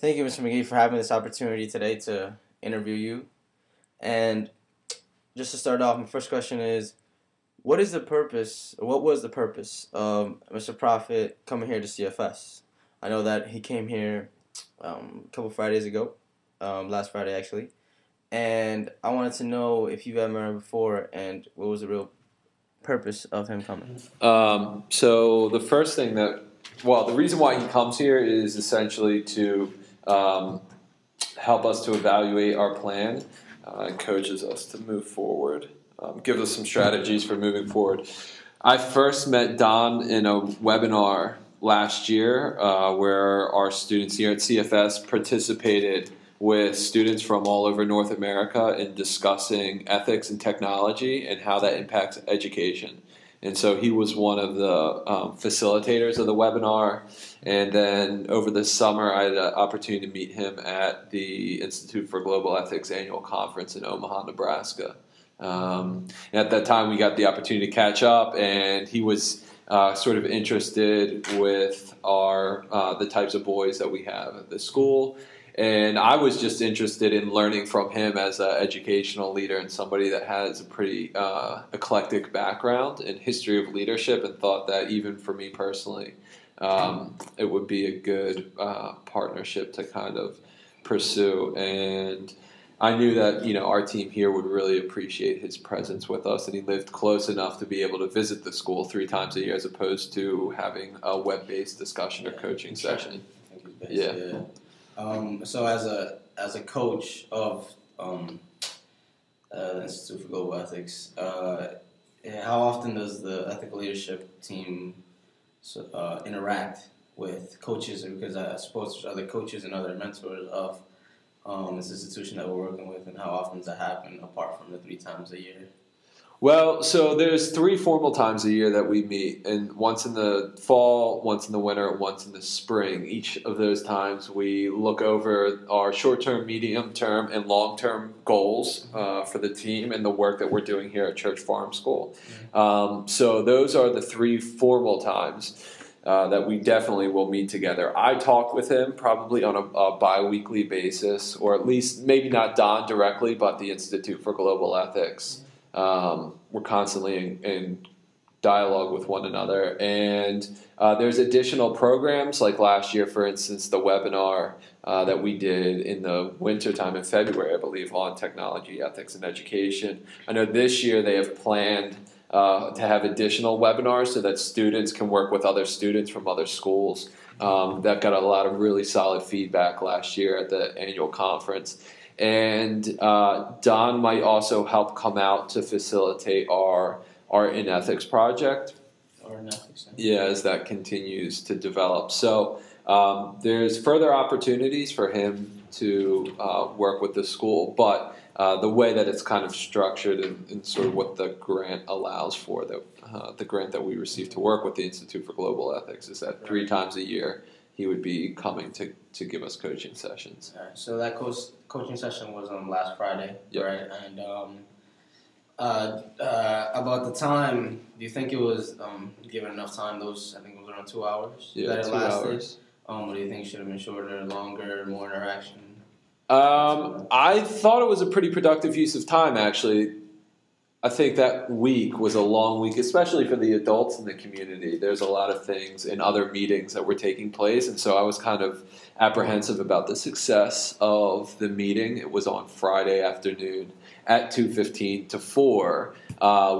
Thank you, Mr. Magee, for having this opportunity today to interview you. And just to start off, my first question is, what is the purpose, or what was the purpose of Mr. Prophet coming here to CFS? I know that he came here a couple Fridays ago, last Friday actually, and I wanted to know if you've ever met him before and what was the real purpose of him coming. So the first thing the reason why he comes here is essentially to help us to evaluate our plan and coaches us to move forward, gives us some strategies for moving forward. I first met Don in a webinar last year where our students here at CFS participated with students from all over North America in discussing ethics and technology and how that impacts education. And so he was one of the facilitators of the webinar. And then over the summer, I had an opportunity to meet him at the Institute for Global Ethics annual conference in Omaha, Nebraska. And at that time, we got the opportunity to catch up, and he was sort of interested with the types of boys that we have at the school. And I was just interested in learning from him as an educational leader and somebody that has a pretty eclectic background and history of leadership, and thought that even for me personally, it would be a good partnership to kind of pursue. And I knew that our team here would really appreciate his presence with us, and he lived close enough to be able to visit the school 3 times a year as opposed to having a web-based discussion or coaching session. Yeah. So as a coach of the Institute for Global Ethics, how often does the ethical leadership team interact with coaches? Because I suppose there's other coaches and other mentors of this institution that we're working with, and how often does that happen apart from the 3 times a year? Well, so there's 3 formal times a year that we meet, and once in the fall, once in the winter, and once in the spring. Each of those times we look over our short-term, medium-term, and long-term goals for the team and the work that we're doing here at Church Farm School. So those are the 3 formal times that we definitely will meet together. I talk with him probably on a bi-weekly basis, or at least maybe not Don directly, but the Institute for Global Ethics. We're constantly in dialogue with one another, and there's additional programs like last year, for instance, the webinar that we did in the wintertime in February, I believe, on technology, ethics, and education. I know this year they have planned to have additional webinars so that students can work with other students from other schools. That got a lot of really solid feedback last year at the annual conference. And Don might also help come out to facilitate our in ethics project. As that continues to develop. So there's further opportunities for him to work with the school, but the way that it's kind of structured and sort of what the grant allows for, the grant that we receive to work with the Institute for Global Ethics, is that 3 times a year he would be coming to give us coaching sessions. All right, so that coaching session was on last Friday, yep. Right? And about the time, do you think it was given enough time? I think it was around 2 hours that it 2 lasted. Hours. What do you think should have been shorter, longer, more interaction? I thought it was a pretty productive use of time, actually. I think that week was a long week, especially for the adults in the community. There's a lot of things in other meetings that were taking place, and so I was kind of apprehensive about the success of the meeting. It was on Friday afternoon at 2:15 to 4,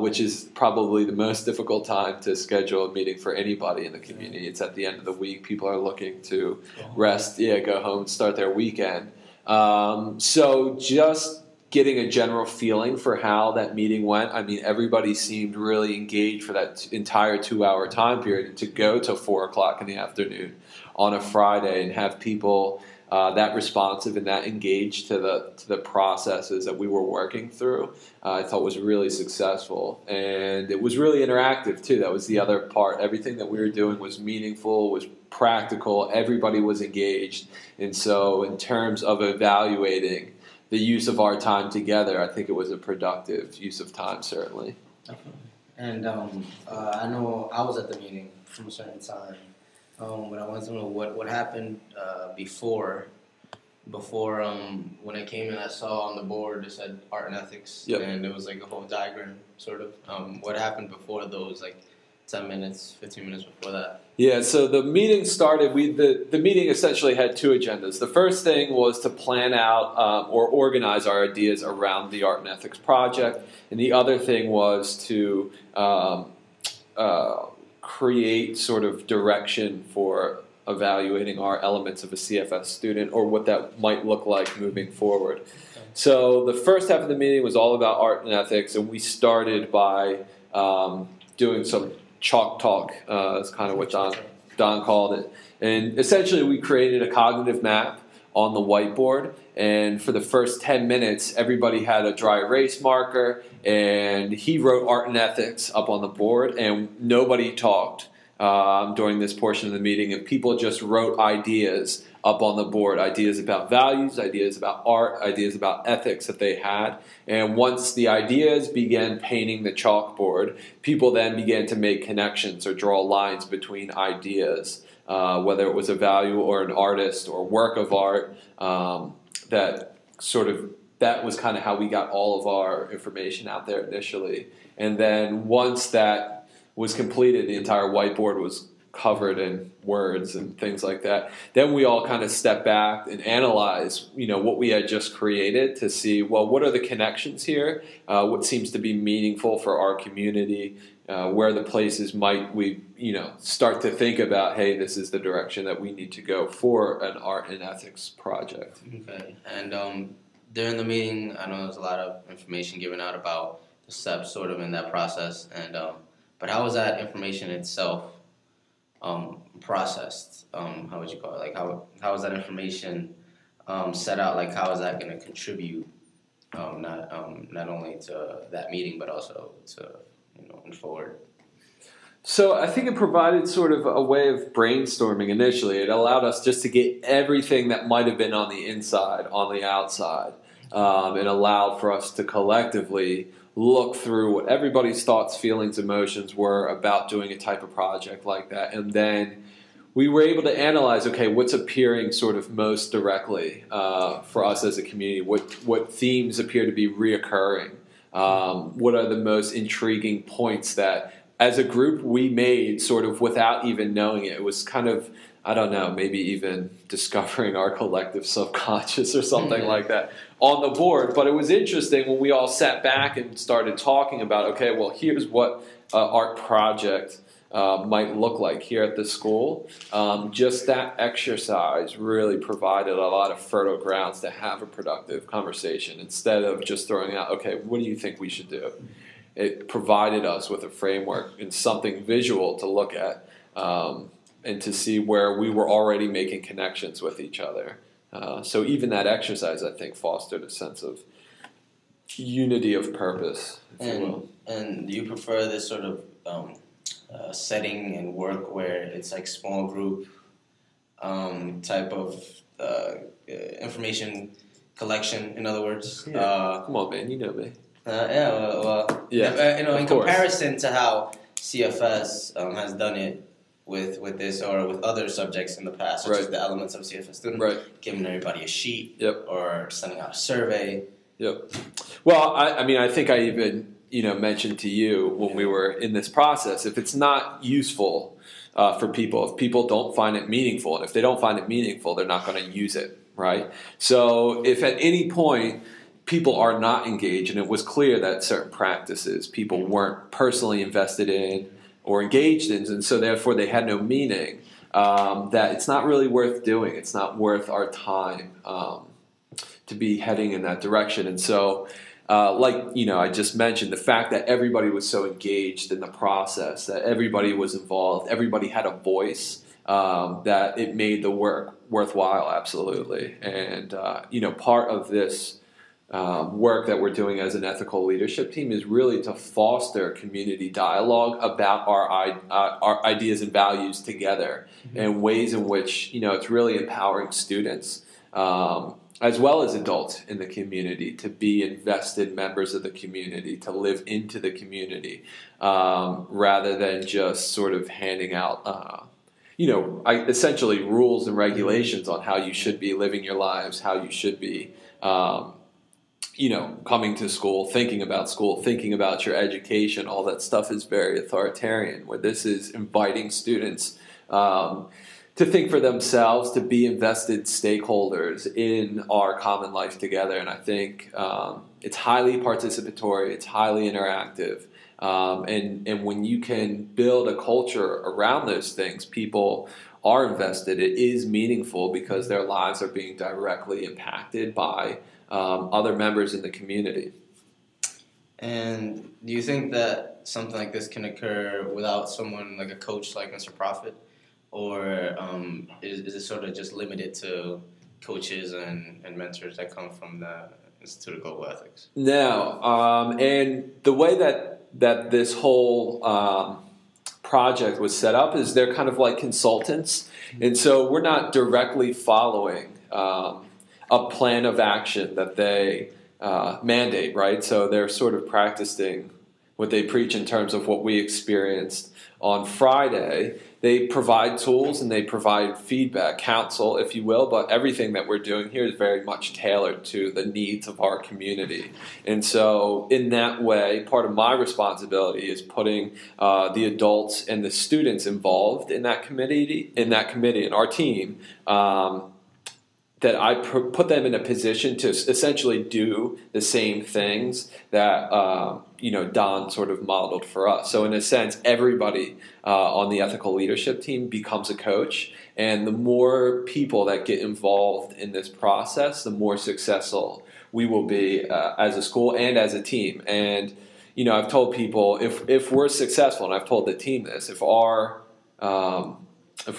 which is probably the most difficult time to schedule a meeting for anybody in the community. It's at the end of the week. People are looking to rest, go home and start their weekend. So just getting a general feeling for how that meeting went. I mean, everybody seemed really engaged for that entire 2-hour time period. And to go to 4 o'clock in the afternoon on a Friday and have people that responsive and that engaged to the processes that we were working through, I thought was really successful. And it was really interactive too. That was the other part. Everything that we were doing was meaningful, was practical. Everybody was engaged. And so in terms of evaluating the use of our time together, I think it was a productive use of time, certainly. And I know I was at the meeting from a certain time, but I wanted to know what happened before before when I came in, I saw on the board it said art and ethics, Yep. and it was like a whole diagram sort of. What happened before those, like 10 minutes, 15 minutes before that? Yeah, so the meeting started. The meeting essentially had two agendas. The first thing was to plan out or organize our ideas around the art and ethics project, and the other thing was to create sort of direction for evaluating our elements of a CFS student or what that might look like moving forward. So the first half of the meeting was all about art and ethics, and we started by doing some chalk talk, is kind of what Don called it. And essentially we created a cognitive map on the whiteboard, and for the first 10 minutes, everybody had a dry erase marker, and he wrote art and ethics up on the board, and nobody talked during this portion of the meeting, and people just wrote ideas up on the board, ideas about values, ideas about art, ideas about ethics that they had. And once the ideas began painting the chalkboard, people then began to make connections or draw lines between ideas, whether it was a value or an artist or work of art. That was kind of how we got all of our information out there initially. And then once that was completed, the entire whiteboard was covered in words and things like that. Then we all kind of stepped back and analyzed, what we had just created to see, well, what are the connections here? What seems to be meaningful for our community? Where the places might we, start to think about, hey, this is the direction that we need to go for an art and ethics project. Okay, and during the meeting, I know there's a lot of information given out about the steps sort of in that process, and but how was that information itself processed? How would you call it? Like how is that information set out? Like how is that going to contribute not only to that meeting but also to and forward? So I think it provided sort of a way of brainstorming initially. It allowed us just to get everything that might have been on the inside, on the outside. It allowed for us to collectively look through what everybody's thoughts, feelings, emotions were about doing a type of project like that. And then we were able to analyze, okay, what's appearing sort of most directly for us as a community? What themes appear to be reoccurring? What are the most intriguing points that as a group we made sort of without even knowing it? It was kind of, I don't know, maybe even discovering our collective subconscious or something like that on the board. But it was interesting when we all sat back and started talking about, okay, well, here's what art project might look like here at the school. Just that exercise really provided a lot of fertile grounds to have a productive conversation instead of just throwing out, okay, what do you think we should do? It provided us with a framework and something visual to look at and to see where we were already making connections with each other. So even that exercise, I think, fostered a sense of unity of purpose, if you will. And do you prefer this sort of setting and work where it's like small group type of information collection, in other words? Yeah. Come on, man, you know me. In comparison to how CFS has done it with this or with other subjects in the past, such as the elements of CFS student, giving everybody a sheet or sending out a survey. Yep. Well, I think I even mentioned to you when we were in this process, if it's not useful for people, if people don't find it meaningful, and if they don't find it meaningful, they're not going to use it, right? So if at any point people are not engaged, and it was clear that certain practices people weren't personally invested in or engaged in, and so therefore they had no meaning, that it's not really worth doing. It's not worth our time to be heading in that direction. And so I just mentioned, the fact that everybody was so engaged in the process, that everybody was involved, everybody had a voice, that it made the work worthwhile, absolutely. And, part of this work that we're doing as an ethical leadership team is really to foster community dialogue about our ideas and values together, and ways in which, it's really empowering students, as well as adults in the community, to be invested members of the community, to live into the community, rather than just sort of handing out, essentially rules and regulations on how you should be living your lives, how you should be, coming to school, thinking about your education. All that stuff is very authoritarian, where this is inviting students to think for themselves, to be invested stakeholders in our common life together. And I think it's highly participatory, it's highly interactive. And when you can build a culture around those things, people are invested. It is meaningful because their lives are being directly impacted by other members in the community. And do you think that something like this can occur without someone like a coach like Mr. Prophet? Or is it sort of just limited to coaches and mentors that come from the Institute of Global Ethics? No. And the way that this whole project was set up is they're kind of like consultants. And so we're not directly following a plan of action that they mandate, right? So they're sort of practicing what they preach in terms of what we experienced on Friday. They provide tools and they provide feedback, counsel, if you will, but everything that we're doing here is very much tailored to the needs of our community. And so in that way, part of my responsibility is putting the adults and the students involved in that committee, and our team, that I put them in a position to essentially do the same things that Don sort of modeled for us. So in a sense, everybody on the ethical leadership team becomes a coach, and the more people that get involved in this process, the more successful we will be as a school and as a team. And I've told people if we're successful, and I've told the team this, if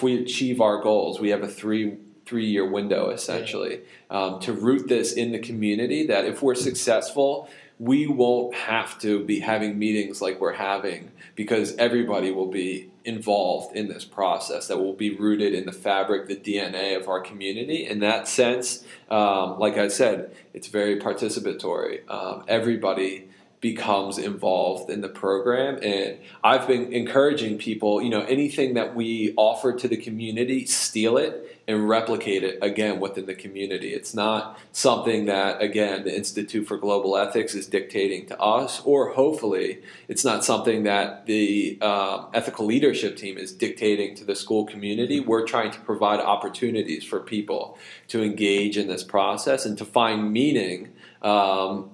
we achieve our goals, we have a three-year window essentially to root this in the community, that if we're successful, we won't have to be having meetings like we're having, because everybody will be involved in this process that will be rooted in the fabric, the DNA of our community. In that sense, like I said, it's very participatory. Everybody becomes involved in the program, and I've been encouraging people, anything that we offer to the community, steal it and replicate it again within the community. It's not something that, again, the Institute for Global Ethics is dictating to us, or hopefully it's not something that the ethical leadership team is dictating to the school community. We're trying to provide opportunities for people to engage in this process and to find meaning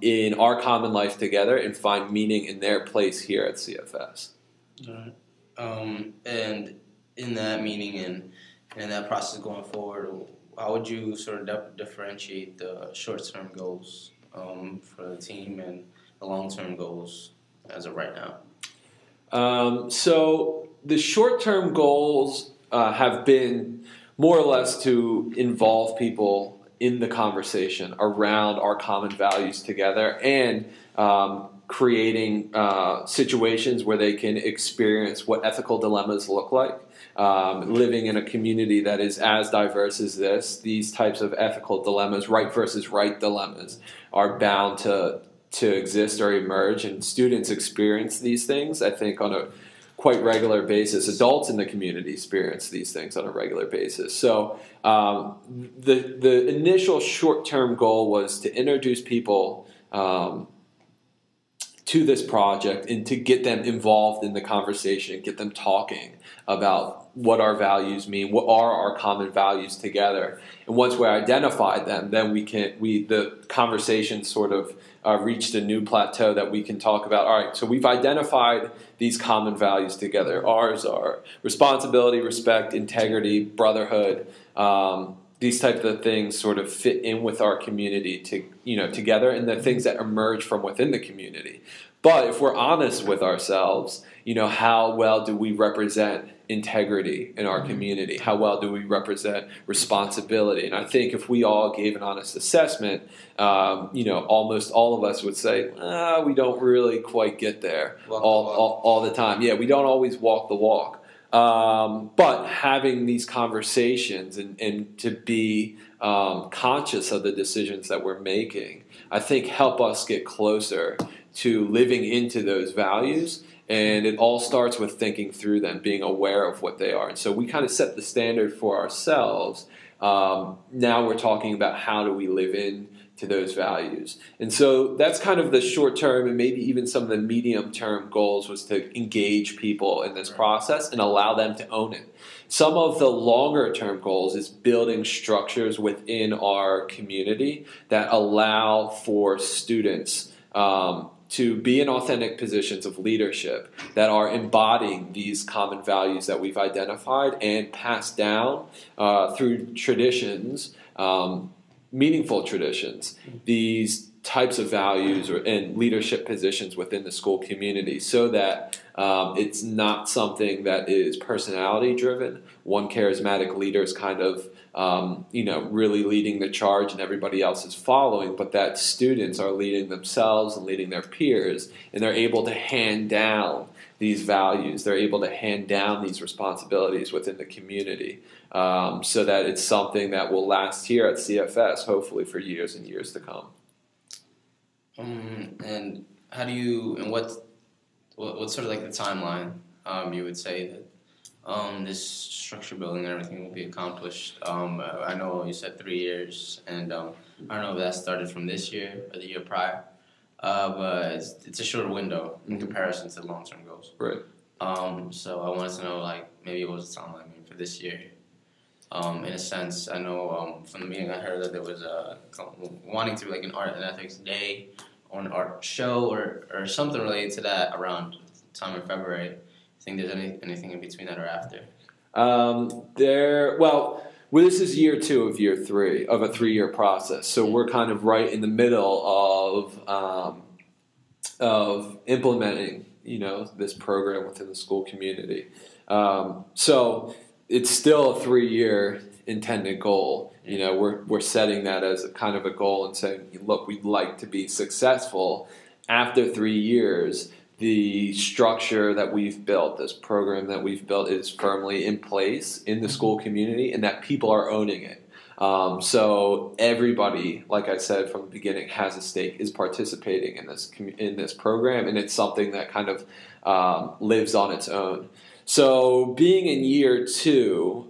in our common life together, and find meaning in their place here at CFS. All right. And in that meaning and in that process going forward, how would you sort of differentiate the short-term goals for the team and the long-term goals as of right now? So the short-term goals have been more or less to involve people in the conversation around our common values together, and creating situations where they can experience what ethical dilemmas look like. Living in a community that is as diverse as this, these types of ethical dilemmas, right versus right dilemmas, are bound to exist or emerge, and students experience these things, I think, on a quite regular basis. Adults in the community experience these things on a regular basis. So the initial short-term goal was to introduce people to this project and to get them involved in the conversation, get them talking about what our values mean, what are our common values together. And once we identified them, then the conversation sort of reached a new plateau that we can talk about. All right, so we've identified these common values together. Ours are responsibility, respect, integrity, brotherhood. These types of things sort of fit in with our community together, and the things that emerge from within the community. But if we're honest with ourselves, how well do we represent integrity in our community? How well do we represent responsibility? And I think if we all gave an honest assessment, almost all of us would say, we don't really quite get there all the time. Yeah, we don't always walk the walk. But having these conversations and to be conscious of the decisions that we're making, I think help us get closer to living into those values And it all starts with thinking through them, being aware of what they are. And so we kind of set the standard for ourselves. Now we're talking about how do we live in to those values. And so that's kind of the short term and maybe even some of the medium term goals, was to engage people in this process and allow them to own it. Some of the longer term goals is building structures within our community that allow for students to be in authentic positions of leadership that are embodying these common values that we've identified and passed down through traditions, meaningful traditions, these types of values and leadership positions within the school community, so that it's not something that is personality driven. One charismatic leader is kind of really leading the charge and everybody else is following, but that students are leading themselves and leading their peers, and they're able to hand down these values. They're able to hand down these responsibilities within the community, so that it's something that will last here at CFS, hopefully for years and years to come. And how do you, and what's sort of like the timeline you would say that this structure building and everything will be accomplished? I know you said 3 years, and I don't know if that started from this year or the year prior, but it's a short window in comparison to the long-term goals. Right. So I wanted to know, like, maybe what was the timeline for this year? In a sense, I know from the meeting I heard that there was wanting to do like an art and ethics day or an art show or something related to that around time in February. I think there's anything in between that or after? This is year 2 of year 3 of a 3-year process. So we're kind of right in the middle of implementing, this program within the school community. So it's still a 3-year intended goal. We're setting that as a kind of a goal and saying, look, we'd like to be successful. After 3 years, the structure that we've built, this program that we've built, is firmly in place in the school community, and that people are owning it. So everybody, like I said from the beginning, has a stake, is participating in this program, and it's something that kind of lives on its own. So being in year 2,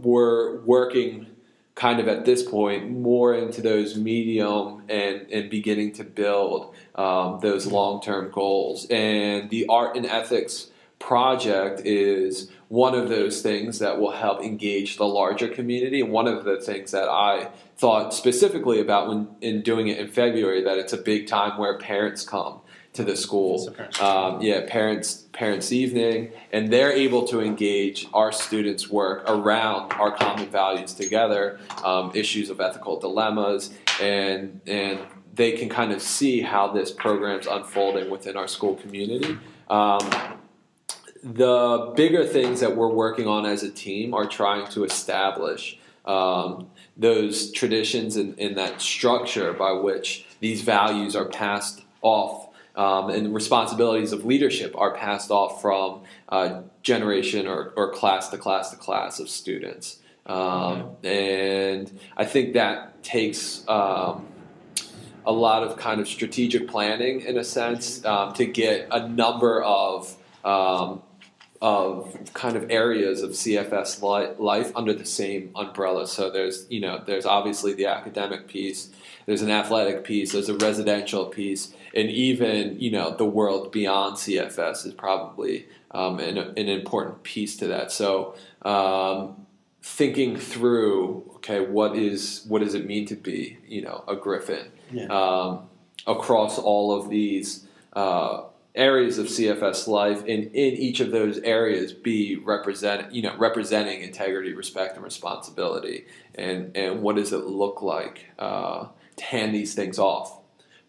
we're working kind of at this point more into those medium and beginning to build those long-term goals. And the art and ethics project is one of those things that will help engage the larger community. And one of the things that I thought specifically about in doing it in February, that it's a big time where parents come to the school. Parents evening, and they're able to engage our students' work around our common values together, issues of ethical dilemmas, and they can kind of see how this program's unfolding within our school community. The bigger things that we're working on as a team are trying to establish those traditions and that structure by which these values are passed off, and responsibilities of leadership are passed off from generation or class to class to class of students. And I think that takes a lot of kind of strategic planning, in a sense, to get a number of kind of areas of CFS life under the same umbrella. So there's obviously the academic piece, there's an athletic piece, there's a residential piece, and even, the world beyond CFS is probably an important piece to that. So thinking through, okay, what does it mean to be, a Griffin? Across all of these areas of CFS life, and in each of those areas be representing integrity, respect, and responsibility, and what does it look like to hand these things off,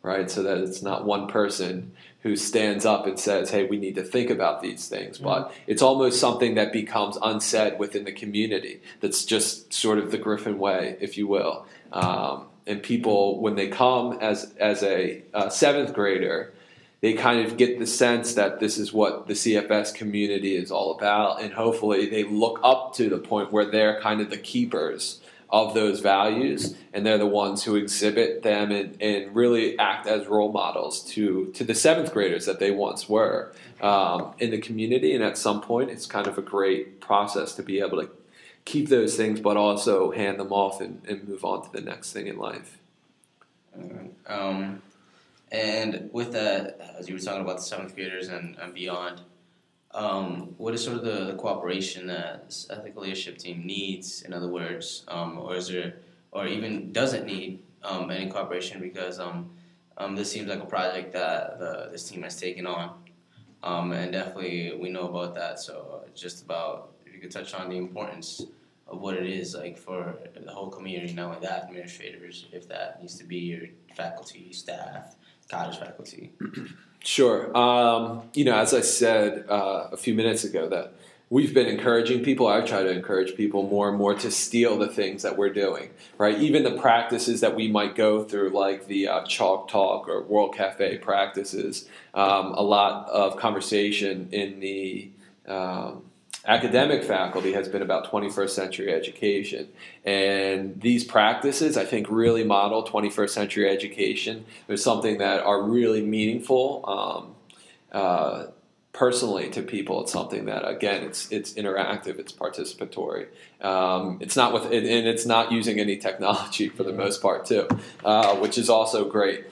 right? So that it's not one person who stands up and says, hey, we need to think about these things, but it's almost something that becomes unsaid within the community. That's just sort of the Griffin way, if you will. And people, when they come as a 7th grader, they kind of get the sense that this is what the CFS community is all about, and hopefully they look up to the point where they're kind of the keepers of those values, and they're the ones who exhibit them and really act as role models to the seventh graders that they once were in the community. And at some point, it's kind of a great process to be able to keep those things, but also hand them off and move on to the next thing in life. And with that, as you were talking about the seventh graders and beyond, what is sort of the cooperation that this ethical leadership team needs, in other words, or is there, or even doesn't need any cooperation, because this seems like a project that this team has taken on, and definitely we know about that. So just about, if you could touch on the importance of what it is like for the whole community, not only that, administrators, if that needs to be your faculty, staff, college faculty. Sure. As I said a few minutes ago, that we've been encouraging people. I try to encourage people more and more to steal the things that we're doing, right? Even the practices that we might go through, like the Chalk Talk or World Cafe practices, a lot of conversation in the academic faculty has been about 21st century education. And these practices, I think, really model 21st century education. There's something that are really meaningful personally to people. It's something that, again, it's interactive, it's participatory. It's not using any technology for the most part too, which is also great.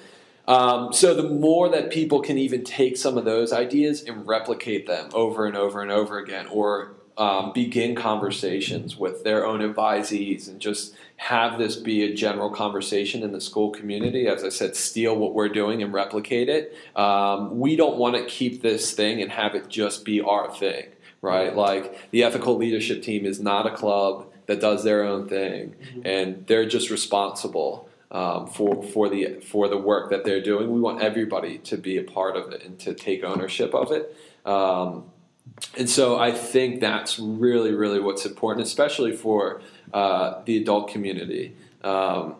So the more that people can even take some of those ideas and replicate them over and over and over again, or begin conversations with their own advisees and just have this be a general conversation in the school community, as I said, steal what we're doing and replicate it. We don't want to keep this thing and have it just be our thing, right? Like, the ethical leadership team is not a club that does their own thing, and they're just responsible for the work that they're doing. We want everybody to be a part of it and to take ownership of it. And so I think that's really, really what's important, especially for the adult community and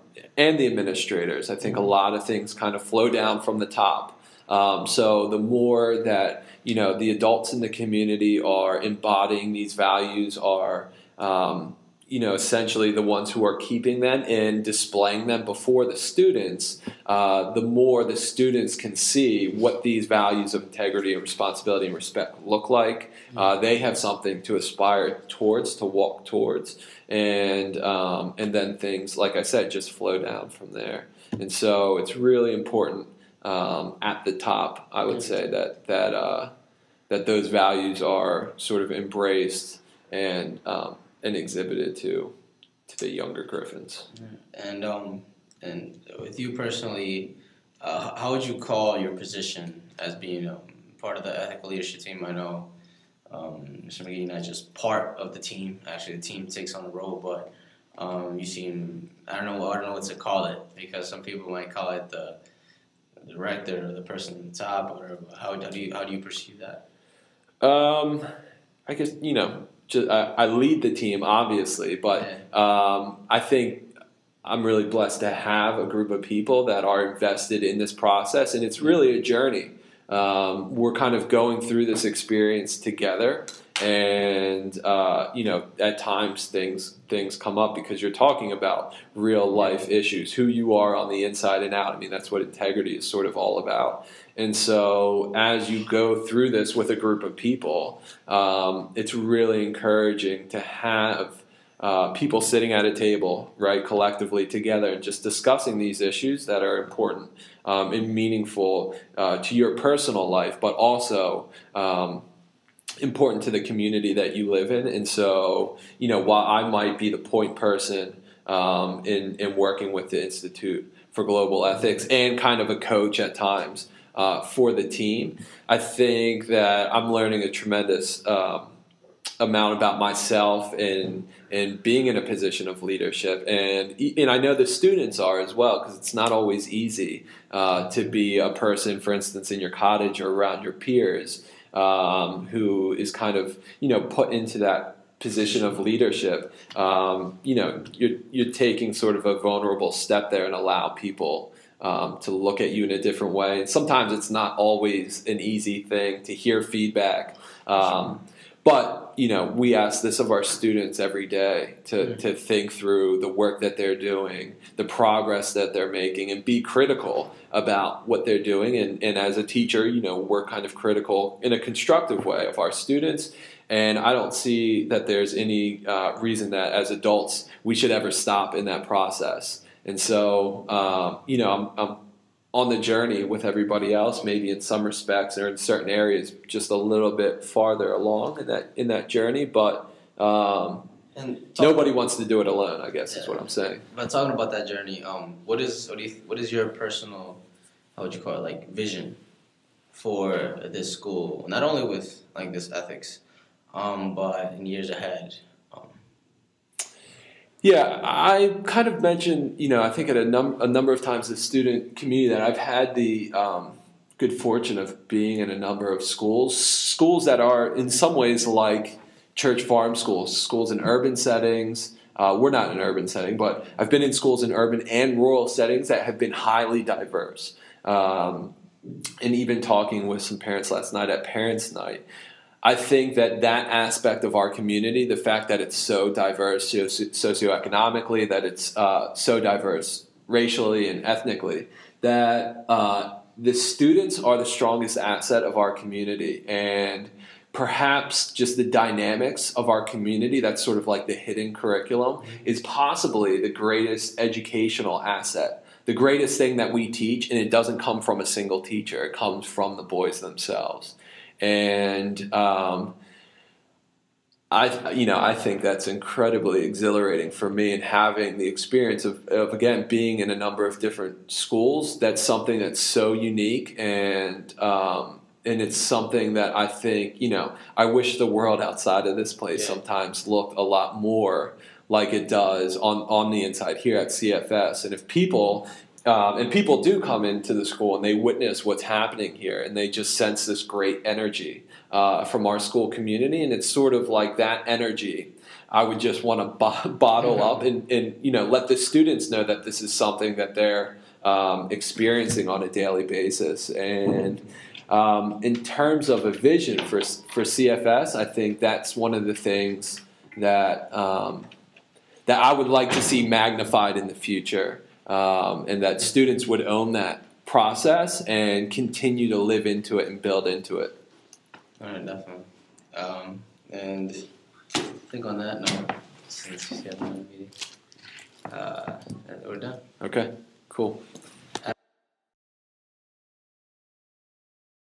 the administrators. I think a lot of things kind of flow down from the top. So the more that the adults in the community are embodying these values, are essentially the ones who are keeping them and displaying them before the students, the more the students can see what these values of integrity and responsibility and respect look like. They have something to aspire towards, to walk towards, and then things, like I said, just flow down from there. And so it's really important at the top, I would say, that those values are sort of embraced and exhibited to the younger Griffins. And with you personally, how would you call your position as being part of the ethical leadership team? I know Mr. Magee, not just part of the team. Actually, the team takes on the role, but you seem, I don't know what to call it, because some people might call it the director or the person on the top, or how do you perceive that? I guess I lead the team, obviously, but I think I'm really blessed to have a group of people that are invested in this process, and it's really a journey. We're kind of going through this experience together, and at times things come up because you're talking about real life issues, who you are on the inside and out. I mean, that's what integrity is sort of all about. And so as you go through this with a group of people, it's really encouraging to have people sitting at a table, right, collectively together, and just discussing these issues that are important and meaningful to your personal life, but also important to the community that you live in. And so, while I might be the point person in working with the Institute for Global Ethics and kind of a coach at times for the team, I think that I'm learning a tremendous amount about myself and being in a position of leadership, and I know the students are as well, because it's not always easy to be a person, for instance, in your cottage or around your peers, who is kind of put into that position of leadership. You're taking sort of a vulnerable step there and allow people to look at you in a different way. And sometimes it's not always an easy thing to hear feedback. But, we ask this of our students every day to think through the work that they're doing, the progress that they're making, and be critical about what they're doing. And as a teacher, we're kind of critical in a constructive way of our students. And I don't see that there's any reason that as adults we should ever stop in that process. And so, I'm on the journey with everybody else, maybe in some respects or in certain areas, just a little bit farther along in that journey. But nobody wants to do it alone, I guess, is what I'm saying. But talking about that journey, what is your personal, how would you call it, like vision for this school? Not only with like this ethics, but in years ahead. Yeah, I kind of mentioned, I think at a number of times the student community that I've had the good fortune of being in a number of schools that are in some ways like church farm schools in urban settings. We're not in an urban setting, but I've been in schools in urban and rural settings that have been highly diverse. And even talking with some parents last night at Parents' Night, I think that aspect of our community, the fact that it's so diverse socioeconomically, that it's so diverse racially and ethnically, that the students are the strongest asset of our community. And perhaps just the dynamics of our community, that's sort of like the hidden curriculum, is possibly the greatest educational asset. The greatest thing that we teach, and it doesn't come from a single teacher, it comes from the boys themselves. And I think that's incredibly exhilarating for me, and having the experience of again being in a number of different schools. That's something that's so unique, and it's something that I think I wish the world outside of this place sometimes looked a lot more like it does on the inside here at CFS. And if people do come into the school and they witness what's happening here, and they just sense this great energy from our school community, and it's sort of like that energy I would just want to bottle up and let the students know that this is something that they're experiencing on a daily basis. And in terms of a vision for CFS, I think that's one of the things that I would like to see magnified in the future. And that students would own that process and continue to live into it and build into it. All right, definitely. And I think on that note, since you have another meeting, we're done. Okay, cool.